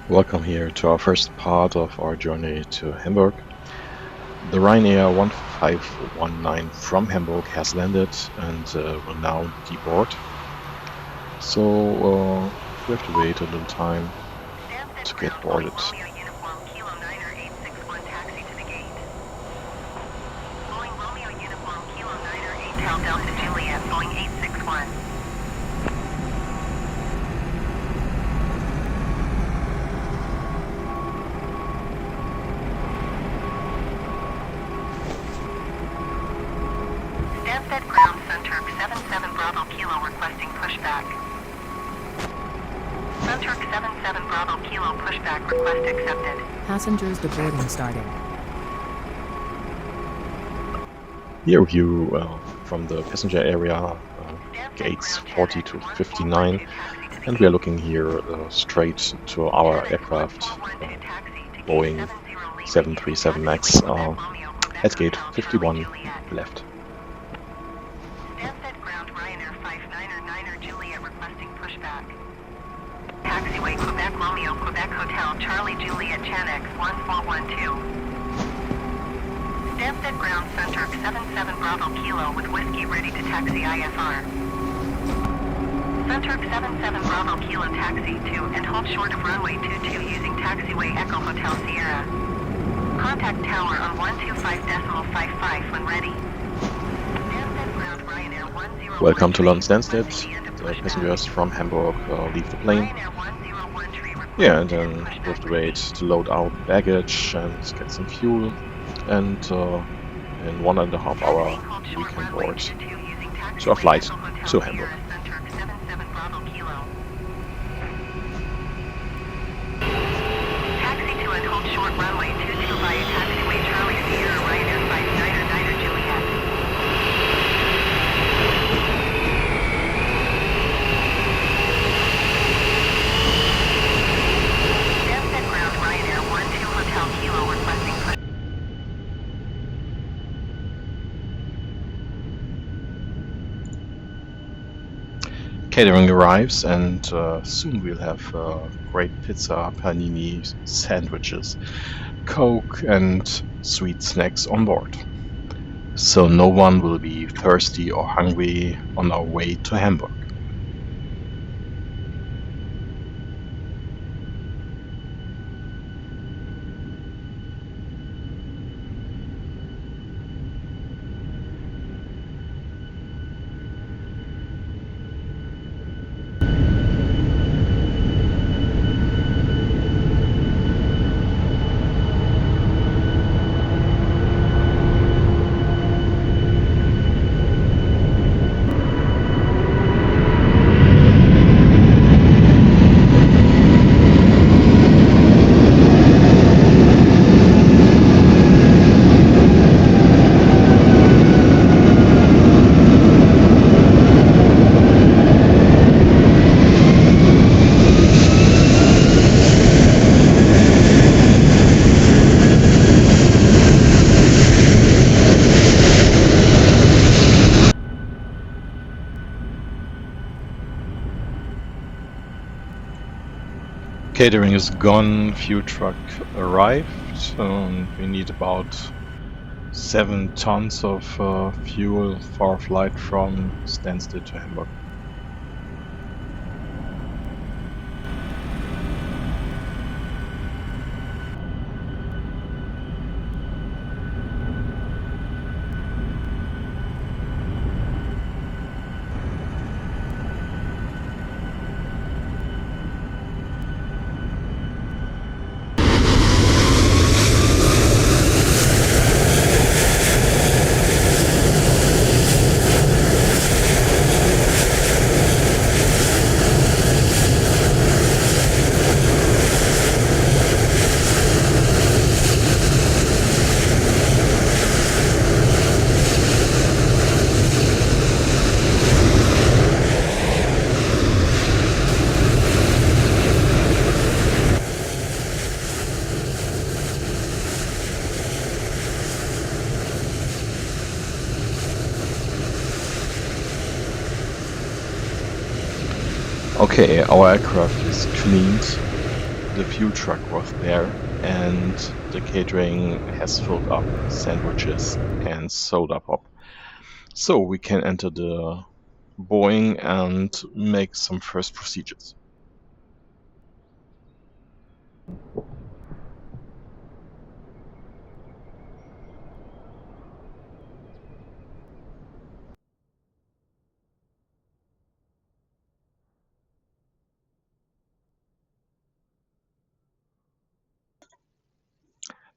Welcome here to our first part of our journey to Hamburg. The Ryanair 1519 from Hamburg has landed and will now deboard. So we have to wait a little time to get boarded. Stansted ground center 77 Bravo Kilo requesting pushback. Center 77 Bravo Kilo pushback request accepted. Passengers deboarding starting. Here view from the passenger area, gates 40 to 59, and we are looking here straight to our aircraft, Boeing 737 MAX at gate 51 left. Stansted ground Ryanair 59er Juliet requesting pushback. Taxiway Quebec Romeo Quebec Hotel Charlie Juliet Chanex 1412. Stansted ground center 77 Bravo Kilo with whiskey ready to taxi IFR. Center 77 Bravo Kilo taxi to and hold short of runway 22 using taxiway Echo Hotel Sierra. Contact tower on 125.55 when ready. Stansted ground Ryanair 10. Welcome to London Stansted. The passengers from Hamburg leave the plane. Yeah, and then we have to wait to load out baggage and get some fuel. And in 1.5 hour we can board to a flight to Hamburg. Taxi to and hold short runway 22 via taxiway Charlie Sierra Ryanair 59er Juliet. Stansted ground Ryanair 12 Hotel Kilo requesting push. Catering arrives and soon we'll have great pizza, panini, sandwiches, Coke and sweet snacks on board. So no one will be thirsty or hungry on our way to Hamburg. Catering is gone, fuel truck arrived. We need about 7 tons of fuel for a flight from Stansted to Hamburg. Okay, our aircraft is cleaned. the fuel truck was there, and the catering has filled up sandwiches and soda pop. So we can enter the Boeing and make some first procedures.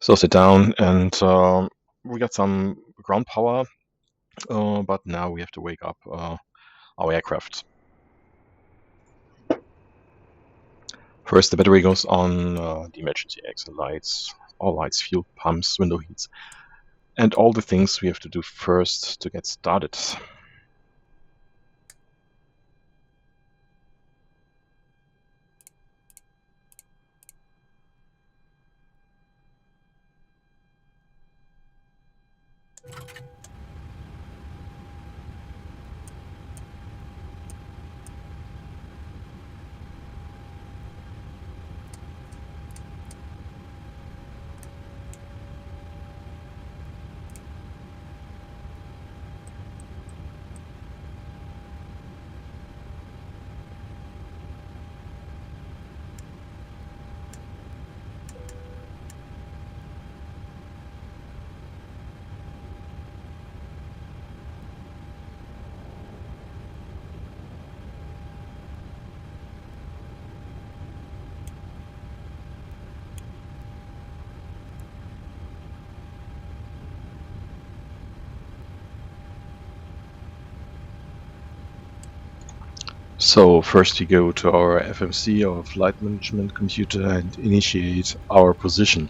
So sit down, and we got some ground power, but now we have to wake up our aircraft. First, the battery goes on, the emergency exit lights, all lights, fuel pumps, window heats, and all the things we have to do first to get started. So first we go to our FMC, our flight management computer, and initiate our position.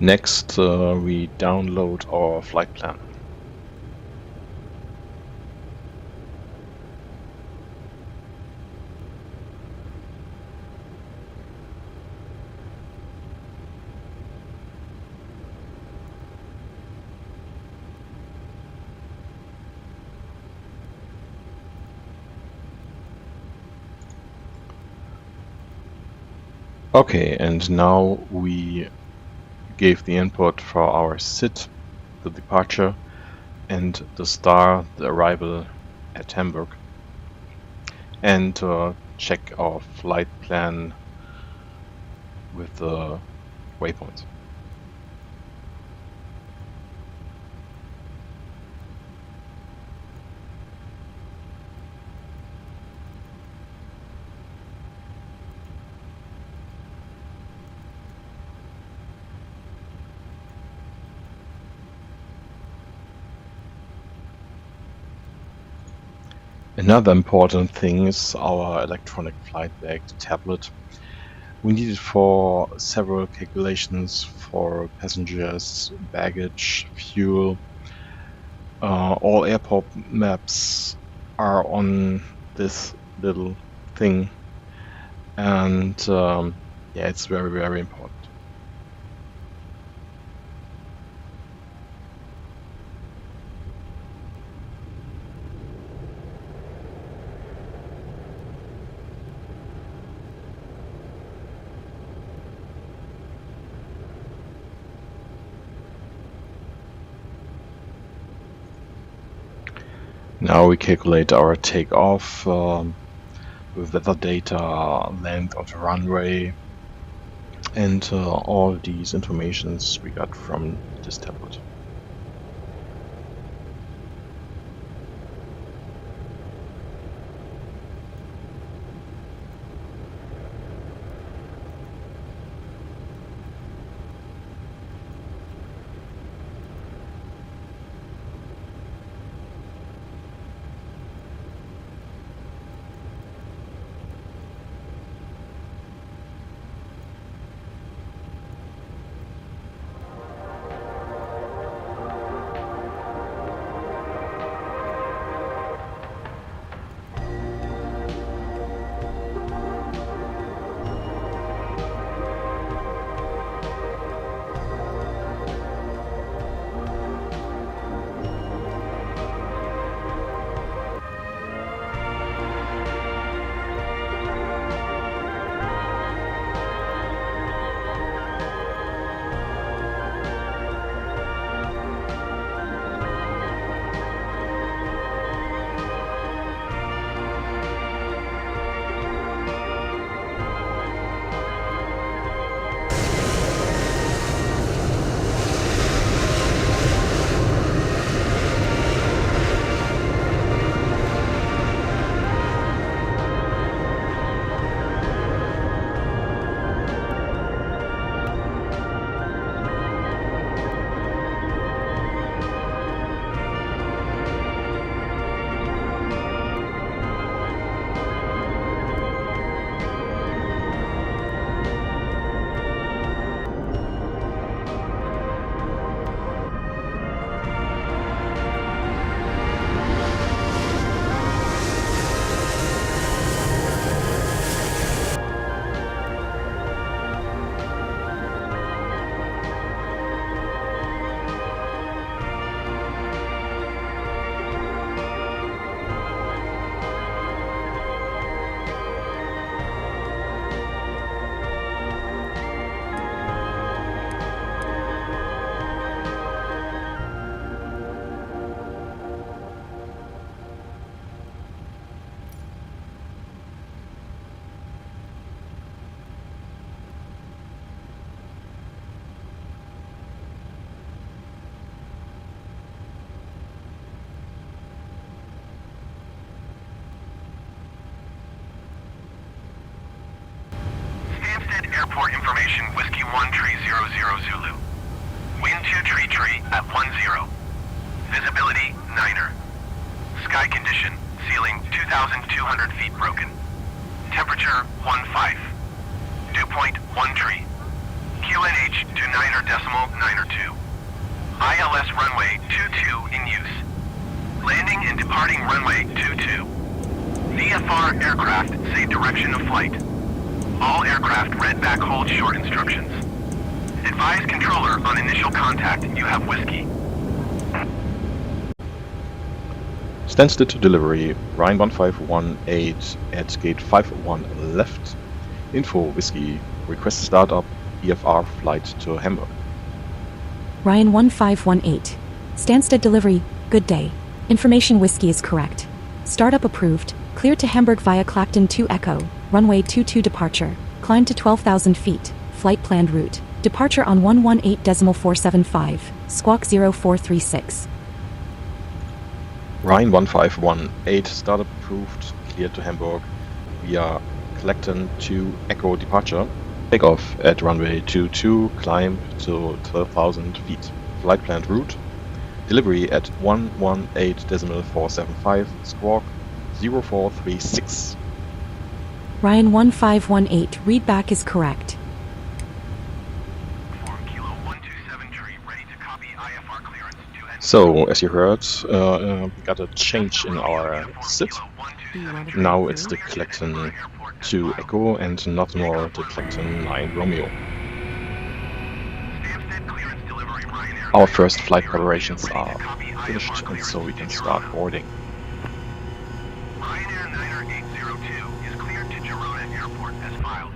Next, we download our flight plan. Okay, and now we gave the input for our SIT, the departure, and the star, the arrival at Hamburg, and check our flight plan with the waypoints. Another important thing is our electronic flight bag, the tablet. We need it for several calculations for passengers, baggage, fuel. All airport maps are on this little thing, and yeah, it's very, very important. Now we calculate our takeoff with weather data, length of the runway, and all these informations we got from this tablet. Stansted Airport information, Whiskey 1300 Zulu. Wind 233 at 10. Visibility, Niner. Sky condition, ceiling 2,200 feet broken. Temperature, 15. Dew point, 13. QNH to Niner decimal Niner 2. ILS runway 22 in use. Landing and departing runway 22. VFR aircraft say direction of flight. All aircraft read back hold short instructions. Advise controller on initial contact you have whiskey. Stansted to delivery, Ryan 1518 at gate 501 left. Info Whiskey, request startup EFR flight to Hamburg. Ryan 1518. Stansted delivery, good day. Information Whiskey is correct. Startup approved, cleared to Hamburg via Clacton 2 Echo, runway 22 departure, climb to 12,000 feet, flight planned route, departure on 118.475, squawk 0436. Ryan 1518, startup approved, cleared to Hamburg via Clacton 2 Echo departure. Takeoff at runway 22, climb to 12,000 feet. Flight planned route. Delivery at 118.475, squawk 0436. Ryan 1518, readback is correct. Kilo 127 ready to copy IFR clearance to end. So, as you heard, we got a change in our SID. Now it's the Clacton 2 Echo and not more the Clacton 9 Romeo. Stansted clearance delivery Ryanair. Our first flight preparations are finished, and so we can start boarding. Ryanair 9802 is cleared to Girona Airport as filed.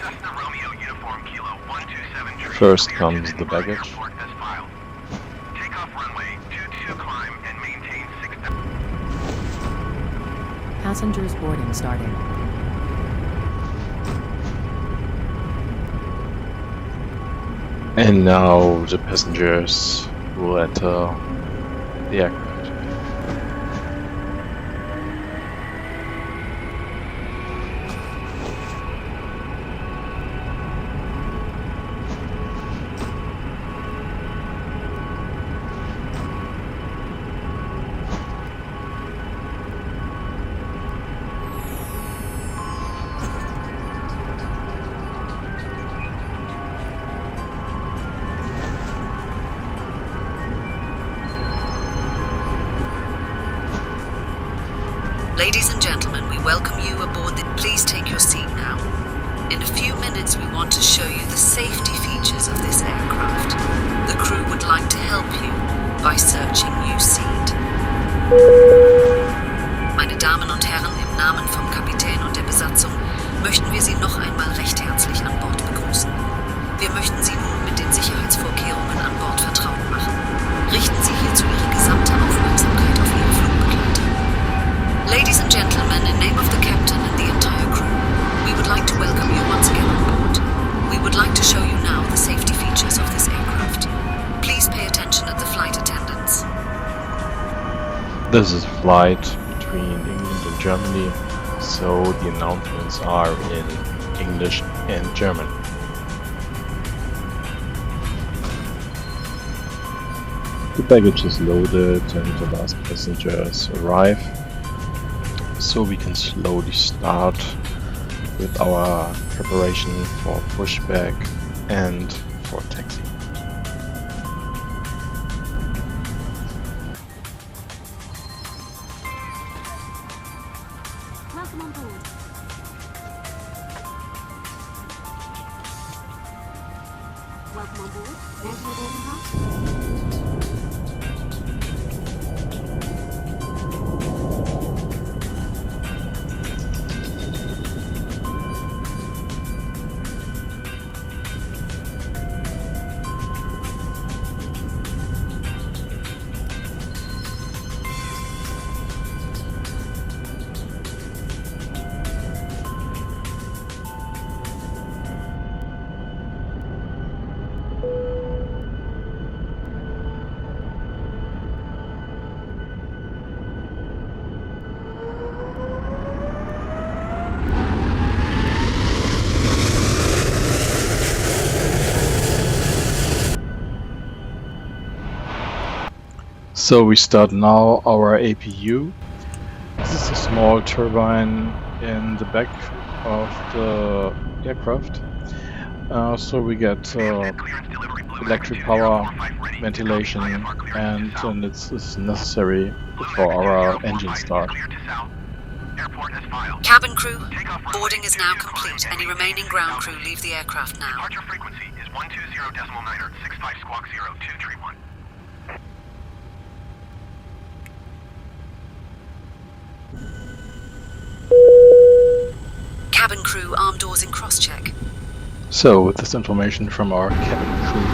Cessna Romeo uniform Kilo 127. First comes the baggage. Airport as filed. Takeoff runway 22 climb and maintain 6,000. Passengers boarding starting. And now the passengers will enter the aircraft. Ladies and gentlemen, we welcome you aboard. Please take your seat now. In a few minutes, we want to show you the safety features of this aircraft. The crew would like to help you by searching new seat. Meine Damen und Herren, im Namen vom Kapitän und der Besatzung möchten wir Sie noch einmal recht herzlich an Bord begrüßen. Wir möchten Sie nun mit den Sicherheitsvorkehrungen an Bord vertraut machen. Richten Sie hierzu Ihre gesamte Aufmerksamkeit auf Ihre Flugbegleiter. Ladies and gentlemen, in name of the captain and the entire crew, we would like to welcome you once again on board. We would like to show you now the safety features of this aircraft. Please pay attention at the flight attendants. This is a flight between England and Germany, so the announcements are in English and German. The baggage is loaded and the last passengers arrive, so we can slowly start with our preparation for pushback and for taxi. Welcome on board. Welcome on board. National boarding pass. So we start now our APU. This is a small turbine in the back of the aircraft. So we get electric power, ventilation, and it's necessary for our engine start. Cabin crew, boarding is now complete. Any remaining ground crew leave the aircraft now. Departure frequency is 120.9er, 65 squawk 0231. Cabin crew, arm doors in cross-check. So with this information from our cabin crew,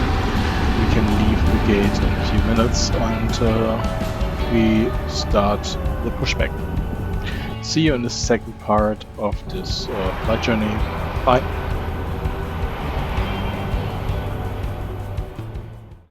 we can leave the gate in a few minutes and we start the pushback. See you in the second part of this flight journey. Bye.